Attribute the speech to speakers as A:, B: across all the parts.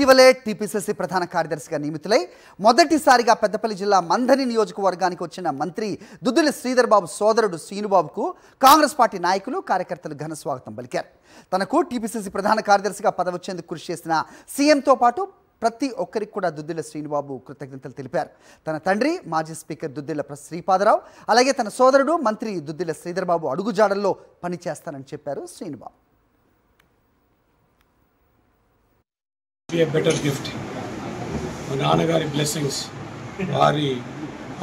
A: ఇటీవలే టీపీసీసీ ప్రధాన కార్యదర్శిగా నియమితులై మొదటిసారిగా పెద్దపల్లి జిల్లా మంథని నియోజకవర్గానికి వచ్చిన మంత్రి దుద్దిల శ్రీధర్ బాబు సోదరుడు శ్రీనుబాబుకు కాంగ్రెస్ పార్టీ నాయకులు కార్యకర్తలు ఘన స్వాగతం పలికారు. తనకు టీపీసీసీ ప్రధాన కార్యదర్శిగా పదవొచ్చేందుకు కృషి చేసిన సీఎంతో పాటు ప్రతి ఒక్కరికి కూడా దుద్దిల శ్రీనుబాబు కృతజ్ఞతలు తెలిపారు. తన తండ్రి మాజీ స్పీకర్ దుద్దిల శ్రీపాదరావు, అలాగే తన సోదరుడు మంత్రి దుద్దిల శ్రీధర్ బాబు అడుగుజాడల్లో పనిచేస్తానని చెప్పారు శ్రీనుబాబు.
B: A better gift. మా నాన్నగారి బ్లెస్సింగ్స్, వారి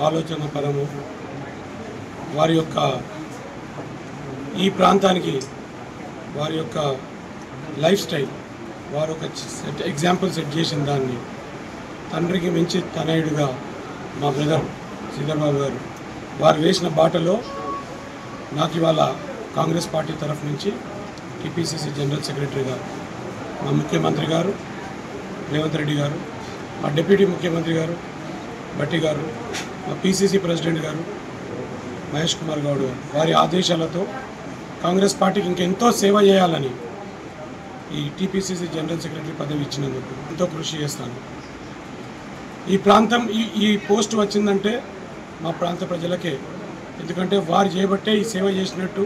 B: ఆలోచన పరము, వారి యొక్క ఈ ప్రాంతానికి వారి యొక్క లైఫ్ స్టైల్, వారు ఒక ఎగ్జాంపుల్ సెట్ చేసిన దాన్ని తండ్రికి మించి తనయుడిగా మా బ్రదర్ శ్రీధర్ బాబు గారు వారు వేసిన బాటలో నాకు ఇవాళ కాంగ్రెస్ పార్టీ తరఫు నుంచి టీపీసీసీ జనరల్ సెక్రటరీగా మా ముఖ్యమంత్రి గారు రేవంత్ రెడ్డి గారు, మా డిప్యూటీ ముఖ్యమంత్రి గారు భట్టి గారు, మా పీసీసీ ప్రెసిడెంట్ గారు మహేష్ కుమార్ గౌడ్ గారు వారి ఆదేశాలతో కాంగ్రెస్ పార్టీకి ఇంకెంతో సేవ చేయాలని ఈ టీపీసీసీ జనరల్ సెక్రటరీ పదవి ఇచ్చినందుకు ఎంతో కృషి చేస్తాను. ఈ ప్రాంతం ఈ పోస్ట్ వచ్చిందంటే మా ప్రాంత ప్రజలకే, ఎందుకంటే వారు చేయబట్టే ఈ సేవ చేసినట్టు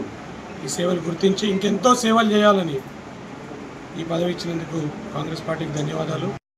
B: ఈ సేవలు గుర్తించి ఇంకెంతో సేవలు చేయాలని ఈ పదవి ఇచ్చినందుకు కాంగ్రెస్ పార్టీకి ధన్యవాదాలు.